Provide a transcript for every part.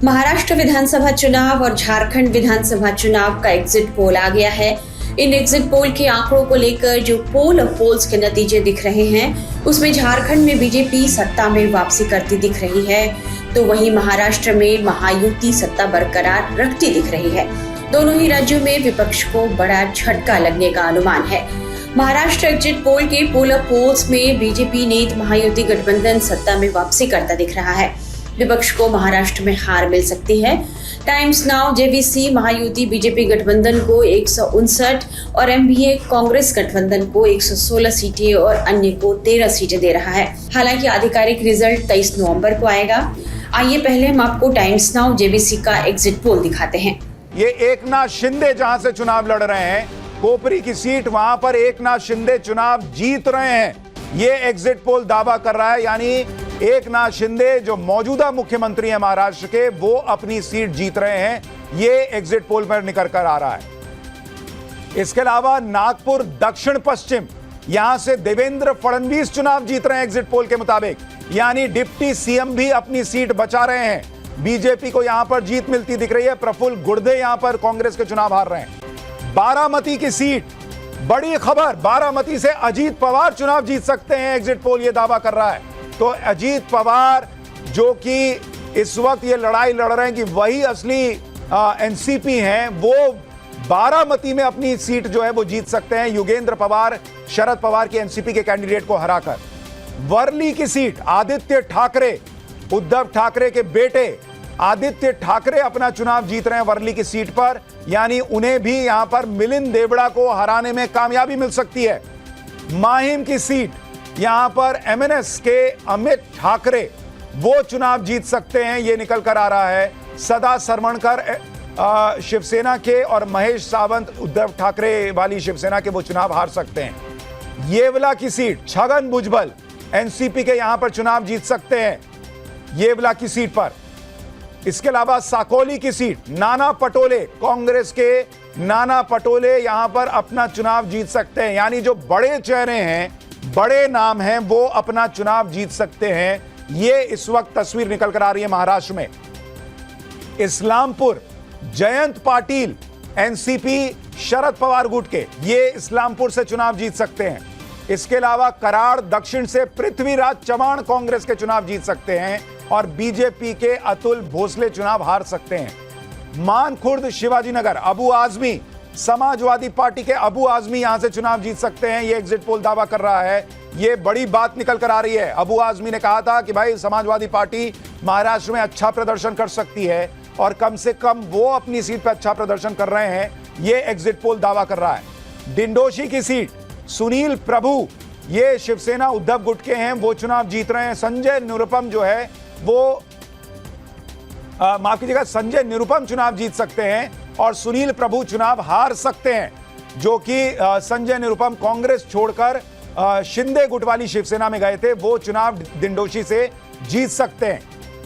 महाराष्ट्र विधानसभा चुनाव और झारखंड विधानसभा चुनाव का एग्जिट पोल आ गया है। इन एग्जिट पोल के आंकड़ों को लेकर जो पोल ऑफ पोल्स के नतीजे दिख रहे हैं, उसमें झारखंड में बीजेपी सत्ता में वापसी करती दिख रही है, तो वहीं महाराष्ट्र में महायुति सत्ता बरकरार रखती दिख रही है। दोनों ही राज्यों में विपक्ष को बड़ा झटका लगने का अनुमान है। महाराष्ट्र एग्जिट पोल के पोल ऑफ पोल्स में बीजेपी नेत महायुति गठबंधन सत्ता में वापसी करता दिख रहा है। विपक्ष को महाराष्ट्र में हार मिल सकती है। Times now JVC Mahayuti BJP गठबंधन को 159 और एमवीए कांग्रेस गठबंधन को 116 सीटें और अन्य को 13 सीटें दे रहा है। हालांकि आधिकारिक रिजल्ट 23 नवंबर को आएगा। आइए पहले हम आपको टाइम्स नाउ जेवीसी का एग्जिट पोल दिखाते हैं। ये एकनाथ शिंदे जहां से चुनाव लड़ रहे हैं, कोपरी की सीट, वहां पर एकनाथ शिंदे चुनाव जीत रहे हैं, ये एग्जिट पोल दावा कर रहा है। यानी एकनाथ शिंदे जो मौजूदा मुख्यमंत्री हैं महाराष्ट्र के, वो अपनी सीट जीत रहे हैं, ये एग्जिट पोल पर निकल कर आ रहा है। इसके अलावा नागपुर दक्षिण पश्चिम, यहां से देवेंद्र फडणवीस चुनाव जीत रहे हैं एग्जिट पोल के मुताबिक, यानी डिप्टी सीएम भी अपनी सीट बचा रहे हैं। बीजेपी को यहां पर जीत मिलती दिख रही है। प्रफुल्ल गुर्दे यहां पर कांग्रेस के चुनाव हार रहे हैं। बारामती की सीट, बड़ी खबर, बारामती से अजीत पवार चुनाव जीत सकते हैं, एग्जिट पोल ये दावा कर रहा है। तो अजीत पवार जो कि इस वक्त ये लड़ाई लड़ रहे हैं कि वही असली एनसीपी हैं, वो बारामती में अपनी सीट जो है वो जीत सकते हैं, युगेंद्र पवार शरद पवार की एनसीपी के कैंडिडेट को हराकर। वर्ली की सीट, आदित्य ठाकरे, उद्धव ठाकरे के बेटे आदित्य ठाकरे अपना चुनाव जीत रहे हैं वर्ली की सीट पर, यानी उन्हें भी यहां पर मिलिंद देवड़ा को हराने में कामयाबी मिल सकती है। माहिम की सीट, यहां पर एमएनएस के अमित ठाकरे वो चुनाव जीत सकते हैं, ये निकल कर आ रहा है। सदा सरवणकर शिवसेना के और महेश सावंत उद्धव ठाकरे वाली शिवसेना के वो चुनाव हार सकते हैं। येवला की सीट, छगन भुजबल एनसीपी के यहां पर चुनाव जीत सकते हैं येवला की सीट पर। इसके अलावा साकोली की सीट, नाना पटोले, कांग्रेस के नाना पटोले यहां पर अपना चुनाव जीत सकते हैं, यानी जो बड़े चेहरे हैं, बड़े नाम हैं, वो अपना चुनाव जीत सकते हैं। ये इस वक्त तस्वीर निकल कर आ रही है महाराष्ट्र में। इस्लामपुर, जयंत पाटिल एनसीपी शरद पवार गुट के, ये इस्लामपुर से चुनाव जीत सकते हैं। इसके अलावा कराड़ दक्षिण से पृथ्वीराज चव्हाण कांग्रेस के चुनाव जीत सकते हैं और बीजेपी के अतुल भोसले चुनाव हार सकते हैं। मानखुर्द शिवाजीनगर, अबू आजमी, समाजवादी पार्टी के अबू आजमी यहां से चुनाव जीत सकते हैं, ये एग्जिट पोल दावा कर रहा है। ये बड़ी बात निकल कर आ रही है। अबू आजमी ने कहा था कि भाई समाजवादी पार्टी महाराष्ट्र में अच्छा प्रदर्शन कर सकती है और कम से कम वो अपनी सीट पर अच्छा प्रदर्शन कर रहे हैं, ये एग्जिट पोल दावा कर रहा है। डिंडोशी की सीट, सुनील प्रभु, ये शिवसेना उद्धव गुट के हैं, वो चुनाव जीत रहे हैं। संजय निरुपम जो है वो माफ कीजिएगा, संजय निरुपम चुनाव जीत सकते हैं और सुनील प्रभु चुनाव हार सकते हैं, जो कि संजय निरुपम कांग्रेस छोड़कर शिंदे गुट वाली शिवसेना में गए थे, वो चुनाव डिंडोशी से जीत सकते हैं।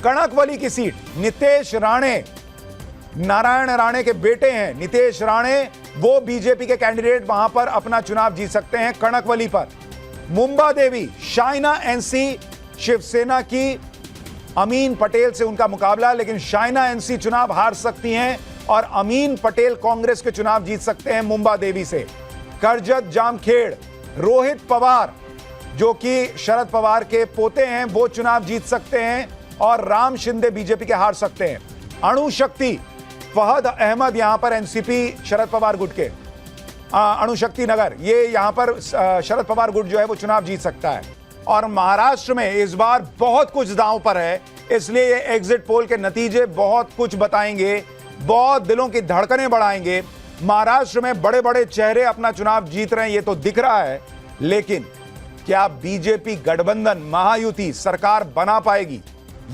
कणकवली की सीट, नितेश राणे, नारायण राणे के बेटे हैं नितेश राणे, वो बीजेपी के कैंडिडेट वहां पर अपना चुनाव जीत सकते हैं कणकवली पर। मुंबा देवी, शाइना एनसी, शिवसेना की अमीन पटेल से उनका मुकाबला, लेकिन शाइना एनसी चुनाव हार सकती हैं और अमीन पटेल कांग्रेस के चुनाव जीत सकते हैं मुंबा देवी से। करजत जामखेड़, रोहित पवार जो कि शरद पवार के पोते हैं, वो चुनाव जीत सकते हैं और राम शिंदे बीजेपी के हार सकते हैं। अणुशक्ति, फहद अहमद यहां पर एनसीपी शरद पवार गुट के, अणुशक्ति नगर, ये यहां पर शरद पवार गुट जो है वो चुनाव जीत सकता है। और महाराष्ट्र में इस बार बहुत कुछ दांव पर है, इसलिए ये एग्जिट पोल के नतीजे बहुत कुछ बताएंगे, बहुत दिलों की धड़कनें बढ़ाएंगे। महाराष्ट्र में बड़े बड़े चेहरे अपना चुनाव जीत रहे हैं, ये तो दिख रहा है, लेकिन क्या बीजेपी गठबंधन महायुति सरकार बना पाएगी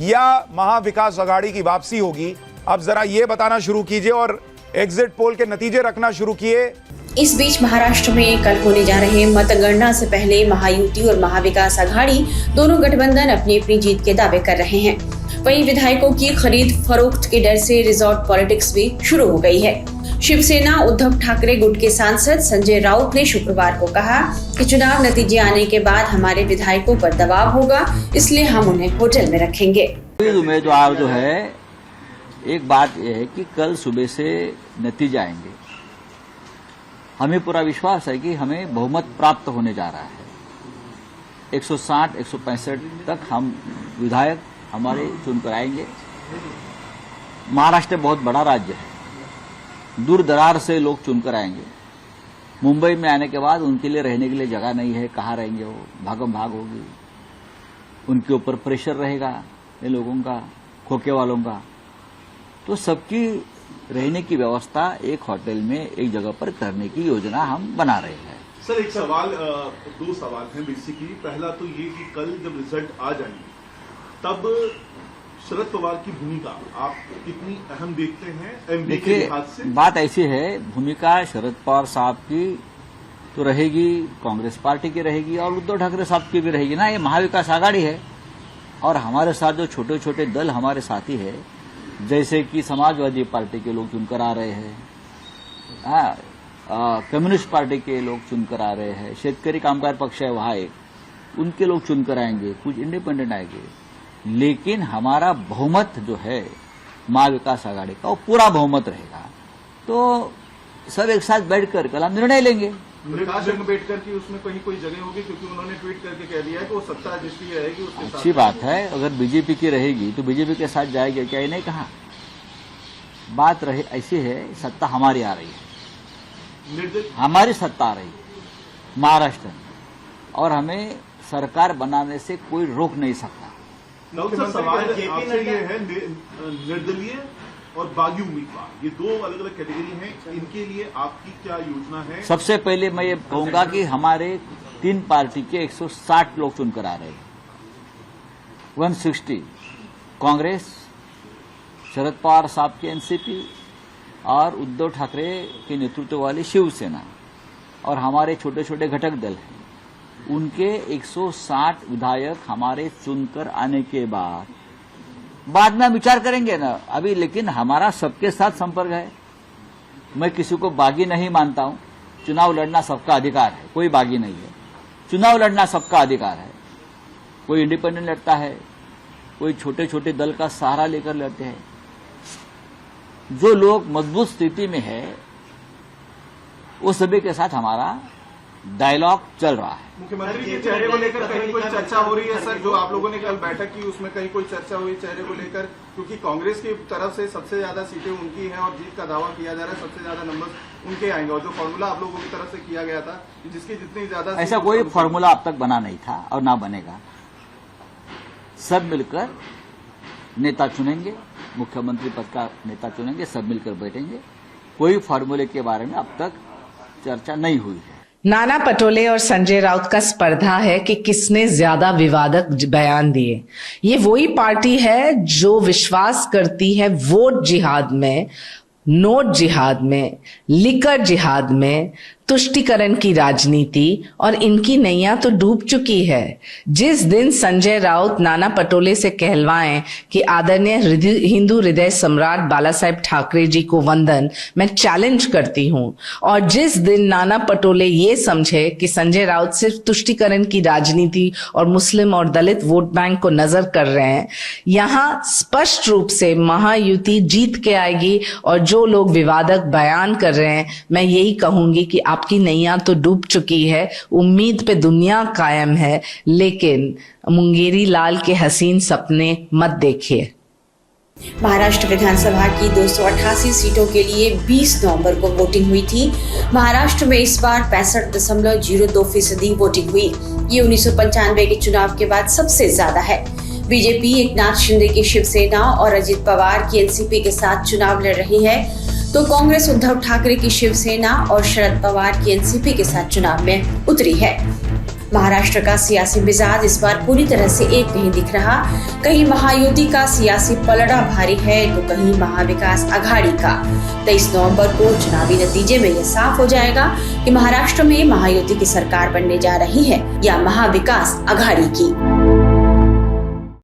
या महाविकास आघाड़ी की वापसी होगी? अब जरा ये बताना शुरू कीजिए और एग्जिट पोल के नतीजे रखना शुरू किए। इस बीच महाराष्ट्र में कल होने जा रहे मतगणना से पहले महायुति और महाविकास आघाड़ी दोनों गठबंधन अपनी अपनी जीत के दावे कर रहे हैं। वहीं विधायकों की खरीद फरोख्त के डर से रिजॉर्ट पॉलिटिक्स भी शुरू हो गई है। शिवसेना उद्धव ठाकरे गुट के सांसद संजय राउत ने शुक्रवार को कहा कि चुनाव नतीजे आने के बाद हमारे विधायकों पर दबाव होगा, इसलिए हम उन्हें होटल में रखेंगे। उम्मीदवार जो है एक बात यह है कि कल सुबह से नतीजे आएंगे। हमें पूरा विश्वास है कि हमें बहुमत प्राप्त होने जा रहा है। 160, 165 तक हम विधायक हमारे चुनकर आएंगे। महाराष्ट्र बहुत बड़ा राज्य है, दूर दरार से लोग चुनकर आएंगे। मुंबई में आने के बाद उनके लिए रहने के लिए जगह नहीं है, कहाँ रहेंगे वो, भागम भाग होगी, उनके ऊपर प्रेशर रहेगा ये लोगों का, खोखे वालों का। तो सबकी रहने की व्यवस्था एक होटल में एक जगह पर करने की योजना हम बना रहे हैं। सर एक सवाल, दो सवाल हैं बेसिकली। पहला तो ये कि कल जब रिजल्ट आ जाएंगे तब शरद पवार की भूमिका आप कितनी अहम देखते हैं एमपी के लिहाज से? बात ऐसी है, भूमिका शरद पवार साहब की तो रहेगी, कांग्रेस पार्टी की रहेगी और उद्धव ठाकरे साहब की भी रहेगी ना। ये महाविकास आघाड़ी है और हमारे साथ जो छोटे छोटे दल हमारे साथी है, जैसे कि समाजवादी पार्टी के लोग चुनकर आ रहे हैं, कम्युनिस्ट पार्टी के लोग चुनकर आ रहे हैं, शेतकरी कामगार पक्ष है वहां एक, उनके लोग चुनकर आएंगे, कुछ इंडिपेंडेंट आएंगे। लेकिन हमारा बहुमत जो है महाविकास आघाड़ी का, वो पूरा बहुमत रहेगा। तो सब एक साथ बैठकर कल हम निर्णय लेंगे। प्रकाश अम्बेडकर की उसमें कहीं कोई जगह होगी, क्योंकि उन्होंने ट्वीट करके कह दिया है कि वो सत्ता जिसकी रहेगी उसके साथ। अच्छी बात है, अगर बीजेपी की रहेगी तो बीजेपी के साथ जाएगी, क्या ये नहीं कहा? बात रहे ऐसी है, सत्ता हमारी आ रही है, हमारी सत्ता आ रही है महाराष्ट्र में, और हमें सरकार बनाने से कोई रोक नहीं सकता। सवाल आपसे ये है, निर्दलीय और बागी उम्मीदवार, ये दो अलग अलग कैटेगरी हैं, इनके लिए आपकी क्या योजना है? सबसे पहले मैं ये कहूंगा कि हमारे 3 पार्टी के 160 लोग चुनकर आ रहे हैं। 160 कांग्रेस, शरद पवार साहब की एनसीपी और उद्धव ठाकरे के नेतृत्व वाली शिवसेना और हमारे छोटे छोटे घटक दल हैं, उनके 160 विधायक हमारे चुनकर आने के बाद में विचार करेंगे ना अभी। लेकिन हमारा सबके साथ संपर्क है, मैं किसी को बागी नहीं मानता हूं। चुनाव लड़ना सबका अधिकार है, कोई बागी नहीं है। चुनाव लड़ना सबका अधिकार है, कोई इंडिपेंडेंट लड़ता है, कोई छोटे छोटे दल का सहारा लेकर लड़ते हैं। जो लोग मजबूत स्थिति में है वो सभी के साथ हमारा डायलॉग चल रहा है। मुख्यमंत्री के चेहरे को लेकर कहीं कोई चर्चा हो रही है सर? जो आप लोगों ने कल बैठक की उसमें कहीं कोई चर्चा हुई चेहरे को लेकर? क्योंकि कांग्रेस की तरफ से सबसे ज्यादा सीटें उनकी हैं और जीत का दावा किया जा रहा है, सबसे ज्यादा नंबर उनके आएंगे। और जो फॉर्मूला आप लोगों की तरफ से किया गया था, जिसकी जितनी ज्यादा, ऐसा कोई फॉर्मूला अब तक बना नहीं था और ना बनेगा। सब मिलकर नेता चुनेंगे, मुख्यमंत्री पद का नेता चुनेंगे, सब मिलकर बैठेंगे। कोई फॉर्मूले के बारे में अब तक चर्चा नहीं हुई है। नाना पटोले और संजय राउत का स्पर्धा है कि किसने ज्यादा विवादक बयान दिए। ये वही पार्टी है जो विश्वास करती है वोट जिहाद में, नोट जिहाद में, लिकर जिहाद में, तुष्टीकरण की राजनीति, और इनकी नैया तो डूब चुकी है। जिस दिन संजय राउत नाना पटोले से कहलवाएं कि आदरणीय हिंदू हृदय सम्राट बाला साहेब ठाकरे जी को वंदन, मैं चैलेंज करती हूं, और जिस दिन नाना पटोले ये समझे कि संजय राउत सिर्फ तुष्टीकरण की राजनीति और मुस्लिम और दलित वोट बैंक को नजर कर रहे हैं, यहां स्पष्ट रूप से महायुति जीत के आएगी। और जो लोग विवादक बयान कर रहे हैं, मैं यही कहूंगी कि आपकी नैया तो डूब चुकी है, उम्मीद पे दुनिया कायम है, लेकिन मुंगेरी लाल के हसीन सपने मत देखिए। महाराष्ट्र विधानसभा की 288 सीटों के लिए 20 नवंबर को वोटिंग हुई थी। महाराष्ट्र में इस बार 65.02% वोटिंग हुई। ये 1995 के चुनाव के बाद सबसे ज्यादा है। बीजेपी एकनाथ शिंदे की शिवसेना और अजित पवार की एनसीपी के साथ चुनाव लड़ रही है, तो कांग्रेस उद्धव ठाकरे की शिवसेना और शरद पवार की एनसीपी के साथ चुनाव में उतरी है। महाराष्ट्र का सियासी मिजाज इस बार पूरी तरह से एक नहीं दिख रहा। कहीं महायुति का सियासी पलड़ा भारी है तो कहीं महाविकास आघाड़ी का। 23 नवंबर को चुनावी नतीजे में यह साफ हो जाएगा कि महाराष्ट्र में महायुति की सरकार बनने जा रही है या महाविकास आघाड़ी की।